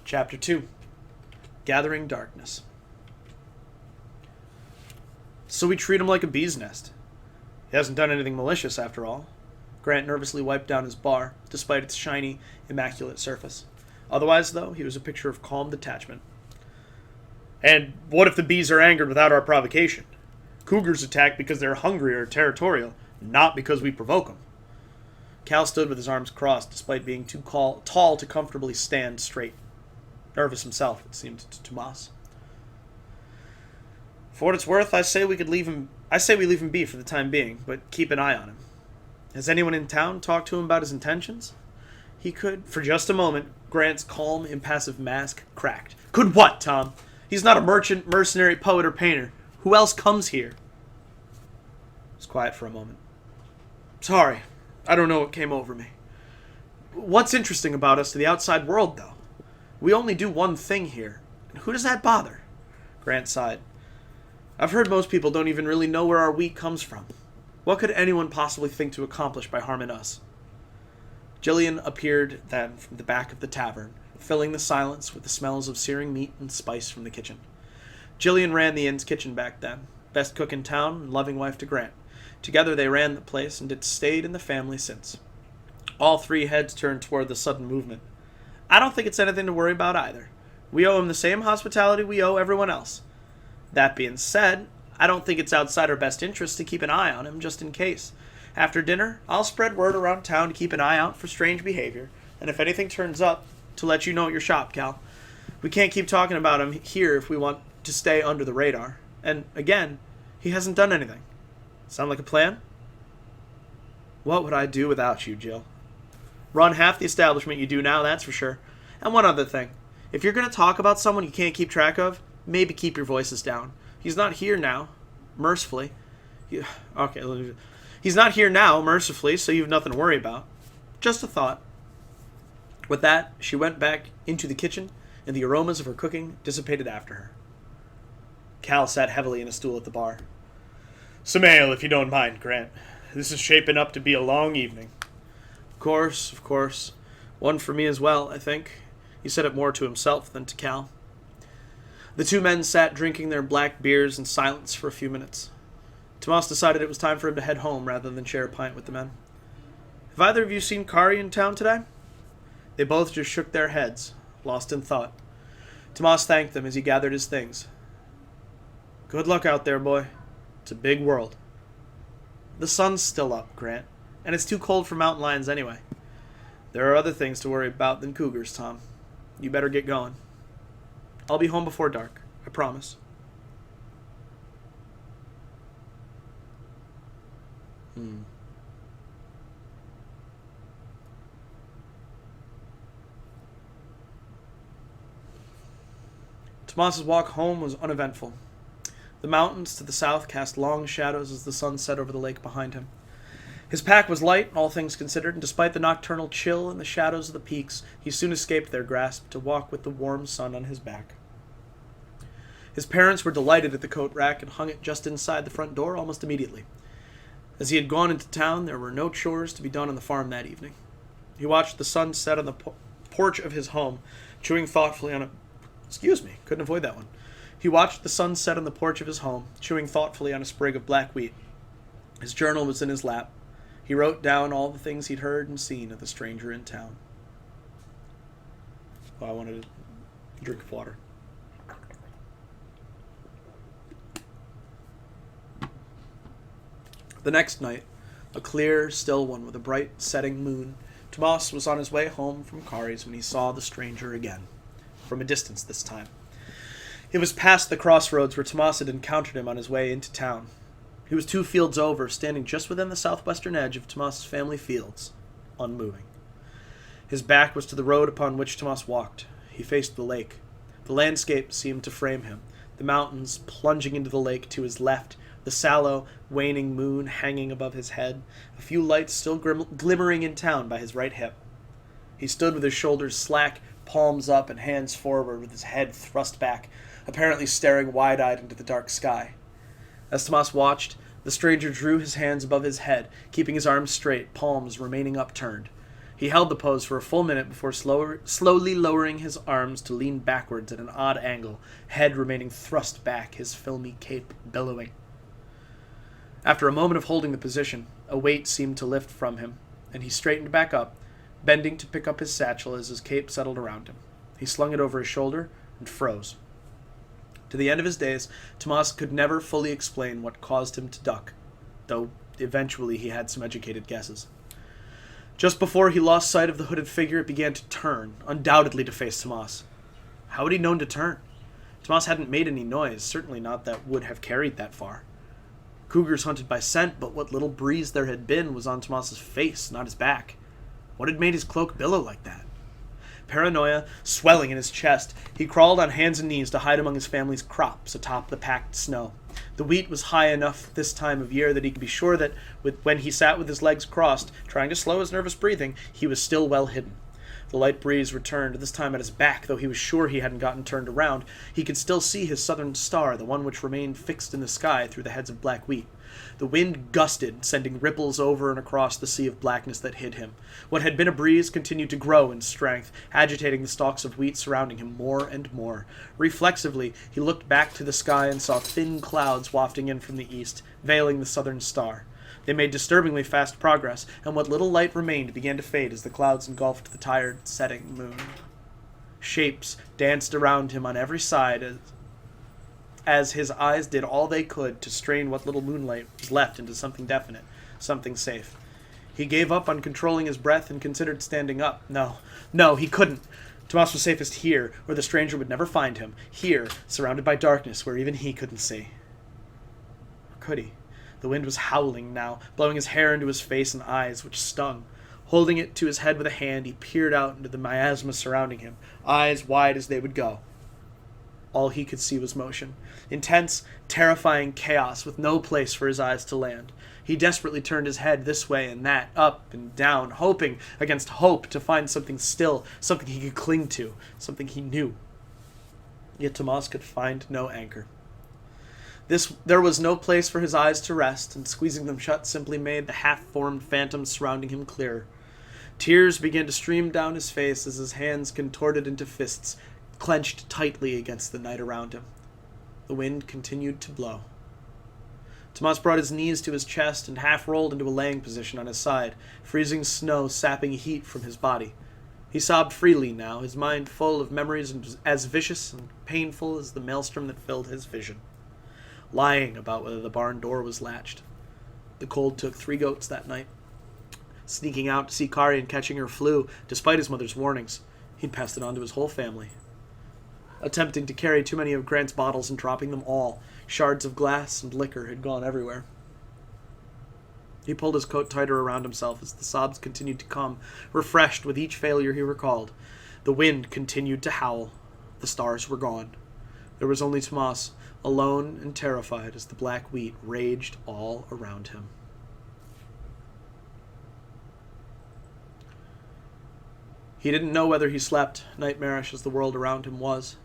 Chapter 2. Gathering Darkness. So we treat him like a bee's nest. He hasn't done anything malicious, after all. Grant nervously wiped down his bar, despite its shiny, immaculate surface. Otherwise, though, he was a picture of calm detachment. And what if the bees are angered without our provocation? Cougars attack because they're hungry or territorial, not because we provoke them. Cal stood with his arms crossed, despite being too tall to comfortably stand straight. Nervous himself, it seemed to Tomas. For what it's worth, I say we leave him be for the time being, but keep an eye on him. Has anyone in town talked to him about his intentions? He could. For just a moment, Grant's calm, impassive mask cracked. Could what, Tom? He's not a merchant, mercenary, poet, or painter. Who else comes here? It was quiet for a moment. Sorry, I don't know what came over me. What's interesting about us to the outside world, though? We only do one thing here. And who does that bother? Grant sighed. I've heard most people don't even really know where our wheat comes from. What could anyone possibly think to accomplish by harming us? Jillian appeared then from the back of the tavern, filling the silence with the smells of searing meat and spice from the kitchen. Jillian ran the inn's kitchen back then, best cook in town and loving wife to Grant. Together they ran the place, and it's stayed in the family since. All three heads turned toward the sudden movement. I don't think it's anything to worry about either. We owe him the same hospitality we owe everyone else. That being said, I don't think it's outside our best interest to keep an eye on him, just in case. After dinner, I'll spread word around town to keep an eye out for strange behavior, and if anything turns up, to let you know at your shop, Cal. We can't keep talking about him here if we want to stay under the radar. And, again, he hasn't done anything. Sound like a plan? What would I do without you, Jill? Run half the establishment you do now, that's for sure. And one other thing. If you're going to talk about someone you can't keep track of, maybe keep your voices down. He's not here now, mercifully. He's not here now, mercifully, so you've nothing to worry about. Just a thought. With that, she went back into the kitchen, and the aromas of her cooking dissipated after her. Cal sat heavily in a stool at the bar. Some ale, if you don't mind, Grant. This is shaping up to be a long evening. Of course. One for me as well, I think. He said it more to himself than to Cal. The two men sat drinking their black beers in silence for a few minutes. Tomas decided it was time for him to head home rather than share a pint with the men. Have either of you seen Kari in town today? They both just shook their heads, lost in thought. Tomas thanked them as he gathered his things. Good luck out there, boy. It's a big world. The sun's still up, Grant, and it's too cold for mountain lions anyway. There are other things to worry about than cougars, Tom. You better get going. I'll be home before dark, I promise. Tomas's walk home was uneventful. The mountains to the south cast long shadows as the sun set over the lake behind him. His pack was light, all things considered, and despite the nocturnal chill and the shadows of the peaks, he soon escaped their grasp to walk with the warm sun on his back. His parents were delighted at the coat rack and hung it just inside the front door almost immediately. As he had gone into town, there were no chores to be done on the farm that evening. He watched the sun set on the porch of his home, chewing thoughtfully on a... couldn't avoid that one. He watched the sun set on the porch of his home, chewing thoughtfully on a sprig of black wheat. His journal was in his lap. He wrote down all the things he'd heard and seen of the stranger in town. I wanted a drink of water. The next night, a clear, still one with a bright setting moon, Tomas was on his way home from Kari's when he saw the stranger again, from a distance this time. It was past the crossroads where Tomas had encountered him on his way into town. He was 2 fields over, standing just within the southwestern edge of Tomas's family fields, unmoving. His back was to the road upon which Tomas walked. He faced the lake. The landscape seemed to frame him, the mountains plunging into the lake to his left, the sallow, waning moon hanging above his head, a few lights still glimmering in town by his right hip. He stood with his shoulders slack, palms up and hands forward with his head thrust back, apparently staring wide-eyed into the dark sky. As Tomas watched, the stranger drew his hands above his head, keeping his arms straight, palms remaining upturned. He held the pose for a full minute before slowly lowering his arms to lean backwards at an odd angle, head remaining thrust back, his filmy cape billowing. After a moment of holding the position, a weight seemed to lift from him, and he straightened back up, bending to pick up his satchel as his cape settled around him. He slung it over his shoulder and froze. To the end of his days, Tomas could never fully explain what caused him to duck, though eventually he had some educated guesses. Just before he lost sight of the hooded figure, it began to turn, undoubtedly to face Tomas. How had he known to turn? Tomas hadn't made any noise, certainly not that would have carried that far. Cougars hunted by scent, but what little breeze there had been was on Tomas's face, not his back. What had made his cloak billow like that? Paranoia swelling in his chest, he crawled on hands and knees to hide among his family's crops atop the packed snow. The wheat was high enough this time of year that he could be sure that when he sat with his legs crossed, trying to slow his nervous breathing, he was still well hidden. The light breeze returned, this time at his back, though he was sure he hadn't gotten turned around. He could still see his southern star, the one which remained fixed in the sky through the heads of black wheat. The wind gusted, sending ripples over and across the sea of blackness that hid him. What had been a breeze continued to grow in strength, agitating the stalks of wheat surrounding him more and more. Reflexively, he looked back to the sky and saw thin clouds wafting in from the east, veiling the southern star. They made disturbingly fast progress, and what little light remained began to fade as the clouds engulfed the tired, setting moon. Shapes danced around him on every side as his eyes did all they could to strain what little moonlight was left into something definite, something safe. He gave up on controlling his breath and considered standing up. No, he couldn't. Tomas was safest here, where the stranger would never find him. Here, surrounded by darkness, where even he couldn't see. Or could he? The wind was howling now, blowing his hair into his face and eyes, which stung. Holding it to his head with a hand, he peered out into the miasma surrounding him, eyes wide as they would go. All he could see was motion. Intense, terrifying chaos with no place for his eyes to land. He desperately turned his head this way and that, up and down, hoping against hope to find something still, something he could cling to, something he knew. Yet Tomas could find no anchor. There was no place for his eyes to rest, and squeezing them shut simply made the half-formed phantoms surrounding him clearer. Tears began to stream down his face as his hands contorted into fists, clenched tightly against the night around him. The wind continued to blow. Tomas brought his knees to his chest and half-rolled into a laying position on his side, freezing snow sapping heat from his body. He sobbed freely now, his mind full of memories as vicious and painful as the maelstrom that filled his vision. Lying about whether the barn door was latched. The cold took 3 goats that night. Sneaking out to see Kari and catching her flu, despite his mother's warnings. He'd passed it on to his whole family. Attempting to carry too many of Grant's bottles and dropping them all, shards of glass and liquor had gone everywhere. He pulled his coat tighter around himself as the sobs continued to come, refreshed with each failure he recalled. The wind continued to howl. The stars were gone. There was only Tomas, alone and terrified as the black wheat raged all around him. He didn't know whether he slept, nightmarish as the world around him was.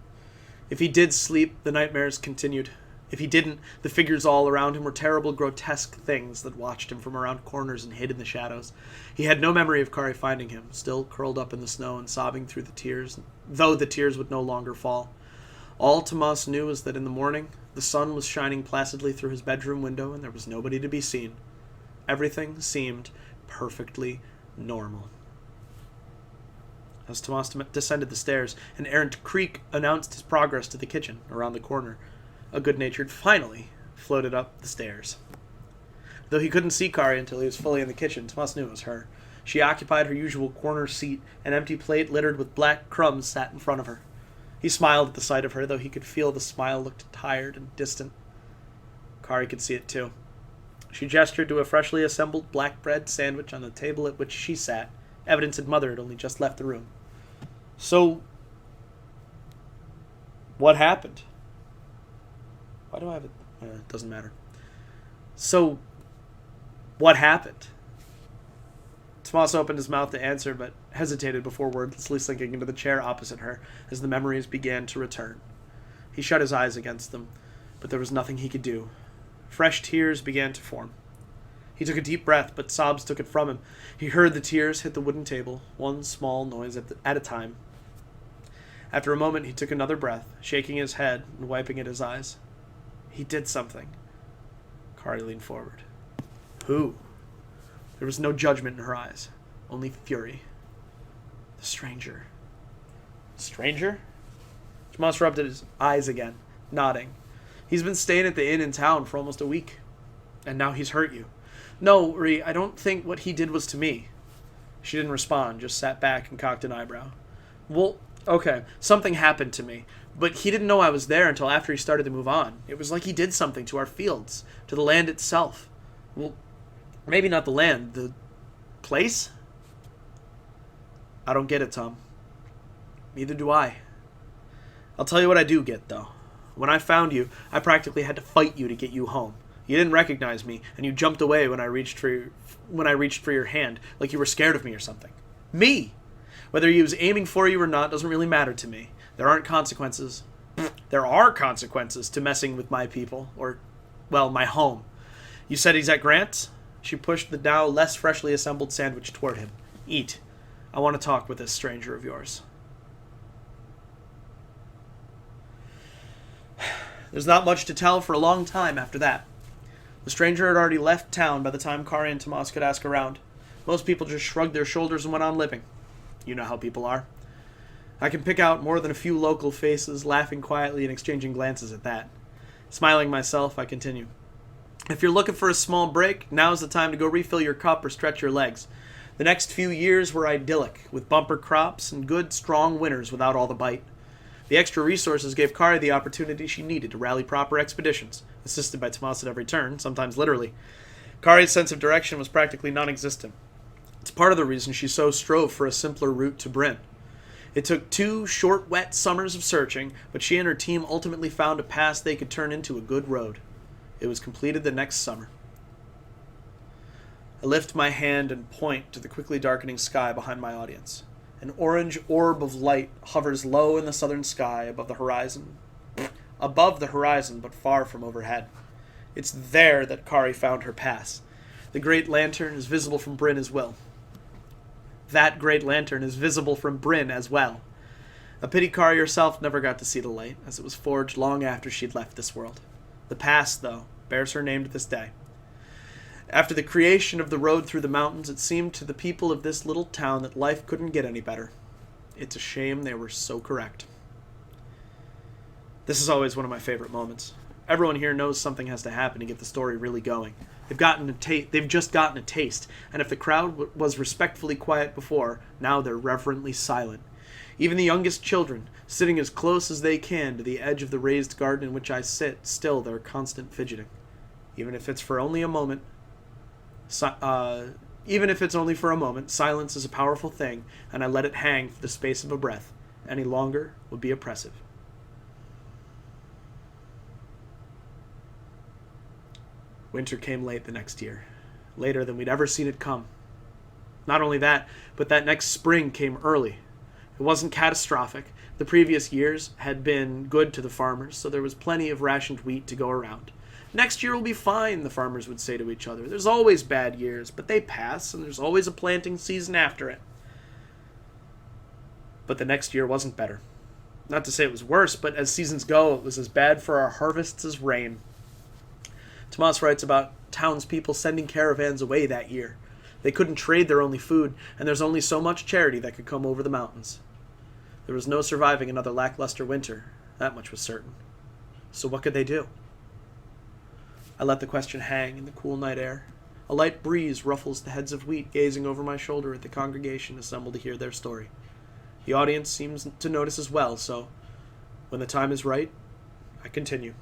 If he did sleep, the nightmares continued. If he didn't, the figures all around him were terrible, grotesque things that watched him from around corners and hid in the shadows. He had no memory of Kari finding him, still curled up in the snow and sobbing through the tears, though the tears would no longer fall. All Tomas knew was that in the morning, the sun was shining placidly through his bedroom window and there was nobody to be seen. Everything seemed perfectly normal. As Tomas descended the stairs, an errant creak announced his progress to the kitchen, around the corner. A good-natured "finally" floated up the stairs. Though he couldn't see Kari until he was fully in the kitchen, Tomas knew it was her. She occupied her usual corner seat, an empty plate littered with black crumbs sat in front of her. He smiled at the sight of her, though he could feel the smile looked tired and distant. Kari could see it too. She gestured to a freshly assembled black bread sandwich on the table at which she sat, evidence that Mother had only just left the room. So, what happened? Why do I have it? It doesn't matter. So, what happened? Tomas opened his mouth to answer, but hesitated before wordlessly sinking into the chair opposite her as the memories began to return. He shut his eyes against them, but there was nothing he could do. Fresh tears began to form. He took a deep breath, but sobs took it from him. He heard the tears hit the wooden table, one small noise at a time. After a moment, he took another breath, shaking his head and wiping at his eyes. He did something. Kari leaned forward. Who? There was no judgment in her eyes, only fury. The stranger. Stranger? Tomas rubbed at his eyes again, nodding. He's been staying at the inn in town for almost a week. And now he's hurt you. No, Ree, I don't think what he did was to me. She didn't respond, just sat back and cocked an eyebrow. Well, okay, something happened to me. But he didn't know I was there until after he started to move on. It was like he did something to our fields, to the land itself. Well, maybe not the land, the place? I don't get it, Tom. Neither do I. I'll tell you what I do get, though. When I found you, I practically had to fight you to get you home. You didn't recognize me, and you jumped away when I reached for your hand, like you were scared of me or something. Me! Whether he was aiming for you or not doesn't really matter to me. There aren't consequences. There are consequences to messing with my people, or, well, my home. You said he's at Grant's? She pushed the now less freshly assembled sandwich toward him. Eat. I want to talk with this stranger of yours. There's not much to tell for a long time after that. The stranger had already left town by the time Kari and Tomas could ask around. Most people just shrugged their shoulders and went on living. You know how people are. I can pick out more than a few local faces, laughing quietly and exchanging glances at that. Smiling myself, I continue. If you're looking for a small break, now's the time to go refill your cup or stretch your legs. The next few years were idyllic, with bumper crops and good, strong winters without all the bite. The extra resources gave Kari the opportunity she needed to rally proper expeditions, assisted by Tomas at every turn, sometimes literally. Kari's sense of direction was practically non-existent. It's part of the reason she so strove for a simpler route to Bryn. It took 2 short, wet summers of searching, but she and her team ultimately found a pass they could turn into a good road. It was completed the next summer. I lift my hand and point to the quickly darkening sky behind my audience. An orange orb of light hovers low in the southern sky above the horizon, but far from overhead. It's there that Kari found her pass. The great lantern is visible from Bryn as well. That great lantern is visible from Bryn as well. A pity Kari herself never got to see the light, as it was forged long after she'd left this world. The pass, though, bears her name to this day. After the creation of the road through the mountains, it seemed to the people of this little town that life couldn't get any better. It's a shame they were so correct. This is always one of my favorite moments. Everyone here knows something has to happen to get the story really going. They've just gotten a taste, and if the crowd was respectfully quiet before, now they're reverently silent. Even the youngest children, sitting as close as they can to the edge of the raised garden in which I sit, still their constant fidgeting. Even if it's only for a moment, silence is a powerful thing, and I let it hang for the space of a breath. Any longer would be oppressive. Winter came late the next year, later than we'd ever seen it come. Not only that, but that next spring came early. It wasn't catastrophic. The previous years had been good to the farmers, so there was plenty of rationed wheat to go around. Next year will be fine, the farmers would say to each other. There's always bad years, but they pass, and there's always a planting season after it. But the next year wasn't better. Not to say it was worse, but as seasons go, it was as bad for our harvests as rain. Tomas writes about townspeople sending caravans away that year. They couldn't trade their only food, and there's only so much charity that could come over the mountains. There was no surviving another lackluster winter, that much was certain. So what could they do? I let the question hang in the cool night air. A light breeze ruffles the heads of wheat gazing over my shoulder at the congregation assembled to hear their story. The audience seems to notice as well, so when the time is right, I continue.